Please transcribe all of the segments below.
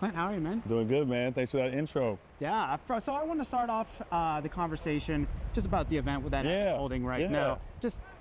Clint, how are you, man? Doing good, man. Thanks for that intro. Yeah, so I want to start off the conversation just about the event that it's holding right now.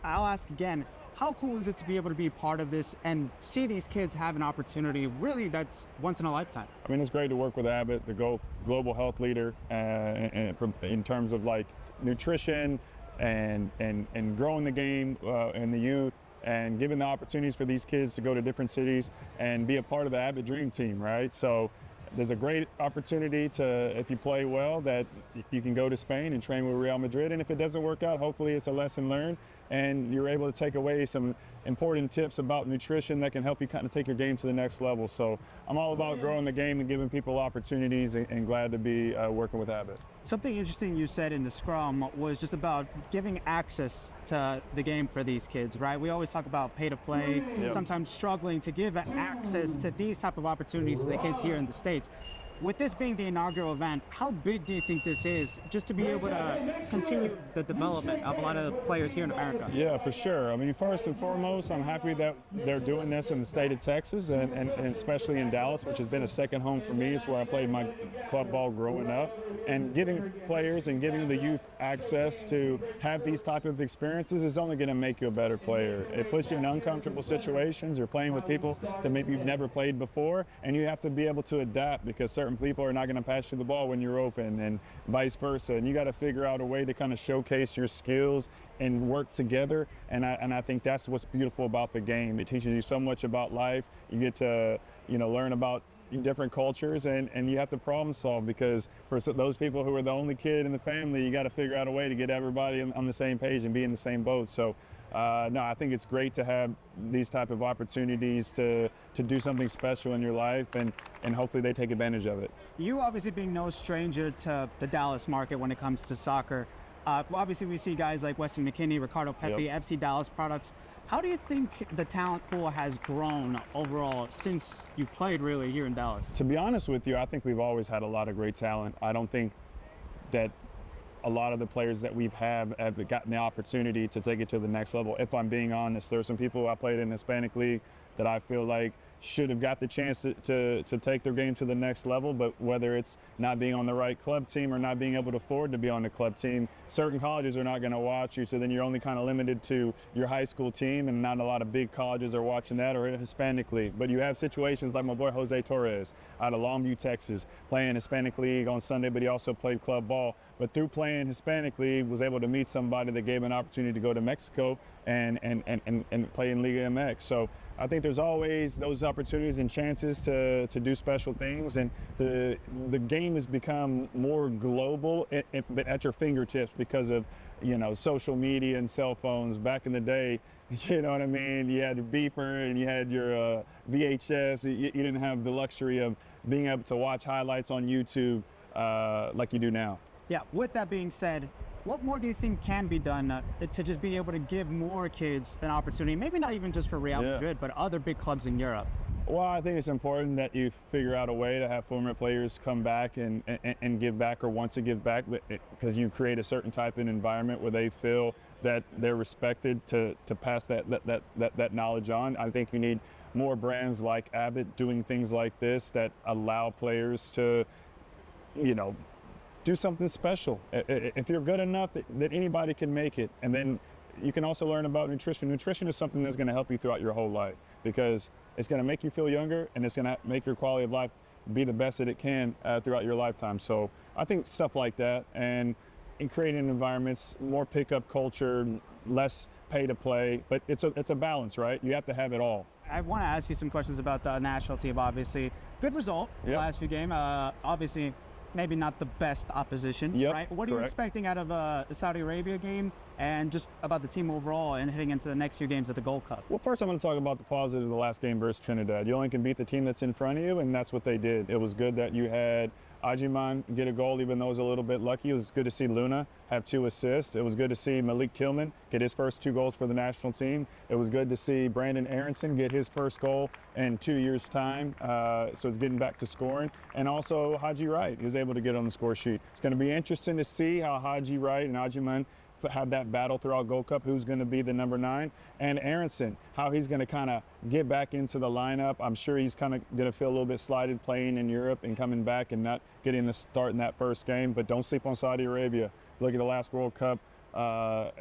I'll ask again, how cool is it to be able to be part of this and see these kids have an opportunity really that's once in a lifetime? I mean, it's great to work with Abbott, the global health leader, in terms of like nutrition and growing the game in the youth, and giving the opportunities for these kids to go to different cities and be a part of the Abbott Dream Team, right? So there's a great opportunity to, if you play well, that you can go to Spain and train with Real Madrid. And if it doesn't work out, hopefully it's a lesson learned and you're able to take away some important tips about nutrition that can help you kind of take your game to the next level. So I'm all about growing the game and giving people opportunities, and glad to be working with Abbott. Something interesting you said in the scrum was just about giving access to the game for these kids, right? We always talk about pay to play, sometimes struggling to give access to these type of opportunities to the kids here in the States. With this being the inaugural event, how big do you think this is just to be able to continue the development of a lot of players here in America? Yeah, for sure. I mean, first and foremost, I'm happy that they're doing this in the state of Texas and especially in Dallas, which has been a second home for me. It's where I played my club ball growing up. And giving players and giving the youth access to have these type of experiences is only going to make you a better player. It puts you in uncomfortable situations. You're playing with people that maybe you've never played before, and you have to be able to adapt because certain people are not going to pass you the ball when you're open, and vice versa. And you got to figure out a way to kind of showcase your skills and work together. And I think that's what's beautiful about the game. It teaches you so much about life. You get to, learn about different cultures, and you have to problem solve, because for those people who are the only kid in the family, you got to figure out a way to get everybody on the same page and be in the same boat. So no, I think it's great to have these type of opportunities to do something special in your life, and hopefully they take advantage of it. You obviously being no stranger to the Dallas market when it comes to soccer. Obviously we see guys like Weston McKennie, Ricardo Pepi, FC Dallas products. How do you think the talent pool has grown overall since you played really here in Dallas? To be honest with you, I think we've always had a lot of great talent. I don't think that a lot of the players that we've have gotten the opportunity to take it to the next level. If I'm being honest, there's some people I played in the Hispanic League that I feel like should have got the chance to take their game to the next level, but whether it's not being on the right club team or not being able to afford to be on the club team, certain colleges are not going to watch you, so then you're only kind of limited to your high school team, and not a lot of big colleges are watching that, or Hispanic League. But you have situations like my boy Jose Torres out of Longview, Texas, playing Hispanic League on Sunday, but he also played club ball. But through playing Hispanic League, was able to meet somebody that gave him an opportunity to go to Mexico and play in Liga MX. So I think there's always those opportunities and chances to do special things, and the game has become more global, but at your fingertips because of social media and cell phones. Back in the day, you know what I mean, you had your beeper and you had your VHS. You didn't have the luxury of being able to watch highlights on YouTube like you do now. Yeah, with that being said, what more do you think can be done to just be able to give more kids an opportunity, maybe not even just for Real Madrid, but other big clubs in Europe? Well, I think it's important that you figure out a way to have former players come back and give back, or want to give back, because you create a certain type of environment where they feel that they're respected to pass that knowledge on. I think you need more brands like Abbott doing things like this that allow players to, do something special. If you're good enough that anybody can make it. And then you can also learn about nutrition. Nutrition is something that's going to help you throughout your whole life, because it's going to make you feel younger, and it's going to make your quality of life be the best that it can throughout your lifetime. So I think stuff like that, and in creating environments, more pickup culture, less pay to play, but it's a balance, right? You have to have it all. I want to ask you some questions about the national team. Obviously, good result last few games. Obviously, maybe not the best opposition, right? What are you expecting out of the Saudi Arabia game, and just about the team overall and heading into the next few games at the Gold Cup? Well, first I'm going to talk about the positive of the last game versus Trinidad. You only can beat the team that's in front of you, and that's what they did. It was good that you had Ajiman get a goal, even though it was a little bit lucky. It was good to see Luna have 2 assists. It was good to see Malik Tillman get his first 2 goals for the national team. It was good to see Brandon Aronson get his first goal in 2 years' time. So it's getting back to scoring. And also Haji Wright, he was able to get on the score sheet. It's going to be interesting to see how Haji Wright and Ajiman have that battle throughout Gold Cup, who's going to be the number 9, and Aronson, how he's going to kind of get back into the lineup. I'm sure he's kind of going to feel a little bit slighted playing in Europe and coming back and not getting the start in that first game, but don't sleep on Saudi Arabia. Look at the last World Cup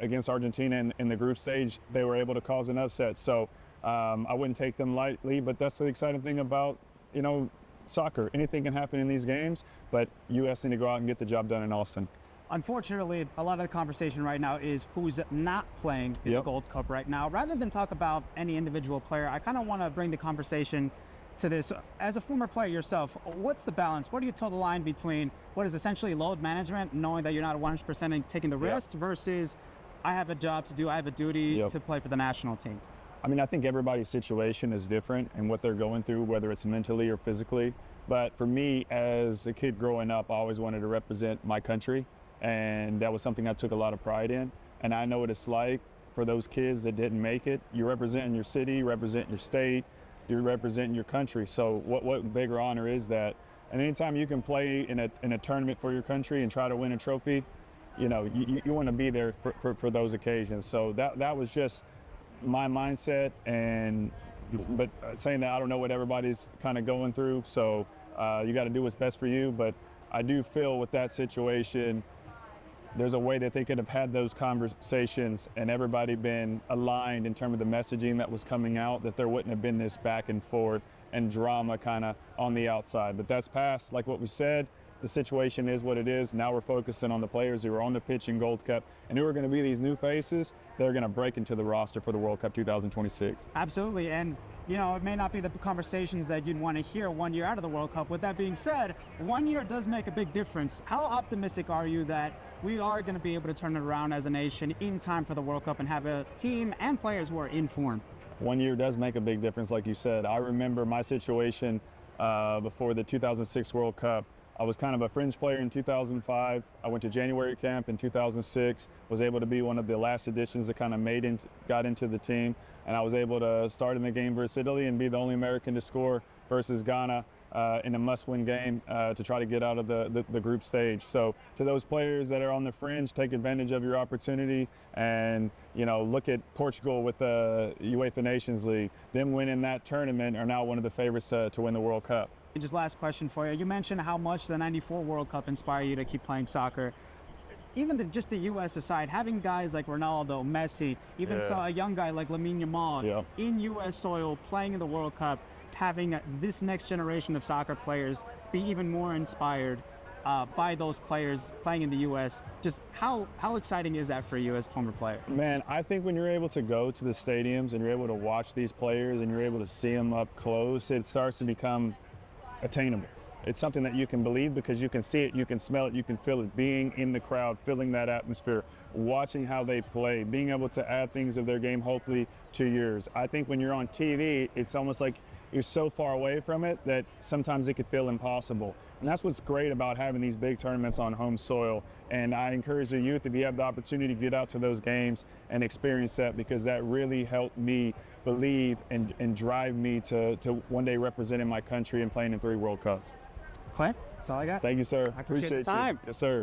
against Argentina in the group stage. They were able to cause an upset, so I wouldn't take them lightly, but that's the exciting thing about, soccer. Anything can happen in these games, but U.S. need to go out and get the job done in Austin. Unfortunately, a lot of the conversation right now is who's not playing in the Gold Cup right now. Rather than talk about any individual player, I kind of want to bring the conversation to this. As a former player yourself, what's the balance? What do you toe the line between what is essentially load management, knowing that you're not 100% taking the risk, versus I have a job to do, I have a duty to play for the national team? I mean, I think everybody's situation is different and what they're going through, whether it's mentally or physically. But for me, as a kid growing up, I always wanted to represent my country. And that was something I took a lot of pride in. And I know what it's like for those kids that didn't make it. You're representing your city, you're representing your state, you're representing your country. So what bigger honor is that? And anytime you can play in a tournament for your country and try to win a trophy, you want to be there for those occasions. So that was just my mindset. But saying that, I don't know what everybody's kind of going through. So you got to do what's best for you. But I do feel with that situation, there's a way that they could have had those conversations and everybody been aligned in terms of the messaging that was coming out, that there wouldn't have been this back and forth and drama kind of on the outside. But that's past, like what we said, the situation is what it is. Now we're focusing on the players who are on the pitch in Gold Cup and who are going to be these new faces that are going to break into the roster for the World Cup 2026. Absolutely. And it may not be the conversations that you'd want to hear 1 year out of the World Cup. With that being said, 1 year does make a big difference. How optimistic are you that we are going to be able to turn it around as a nation in time for the World Cup and have a team and players who are in form? 1 year does make a big difference, like you said. I remember my situation before the 2006 World Cup. I was kind of a fringe player in 2005. I went to January camp in 2006, was able to be one of the last additions that kind of got into the team. And I was able to start in the game versus Italy and be the only American to score versus Ghana in a must-win game to try to get out of the group stage. So to those players that are on the fringe, take advantage of your opportunity and, look at Portugal with the UEFA Nations League. Them winning that tournament are now one of the favorites to win the World Cup. Just last question for you. You mentioned how much the '94 World Cup inspired you to keep playing soccer. Even just the U.S. aside, having guys like Ronaldo, Messi, even saw a young guy like Lamine Yamal in U.S. soil playing in the World Cup, having this next generation of soccer players be even more inspired by those players playing in the U.S. Just how exciting is that for you as a former player? Man, I think when you're able to go to the stadiums and you're able to watch these players and you're able to see them up close, it starts to become attainable. It's something that you can believe because you can see it, you can smell it, you can feel it, being in the crowd, feeling that atmosphere, watching how they play, being able to add things of their game, hopefully, to yours. I think when you're on TV, it's almost like you're so far away from it that sometimes it could feel impossible. And that's what's great about having these big tournaments on home soil. And I encourage the youth, if you have the opportunity to get out to those games and experience that, because that really helped me believe and drive me to one day representing my country and playing in 3 World Cups. Clint, that's all I got. Thank you, sir. I appreciate the time. You. Yes, sir.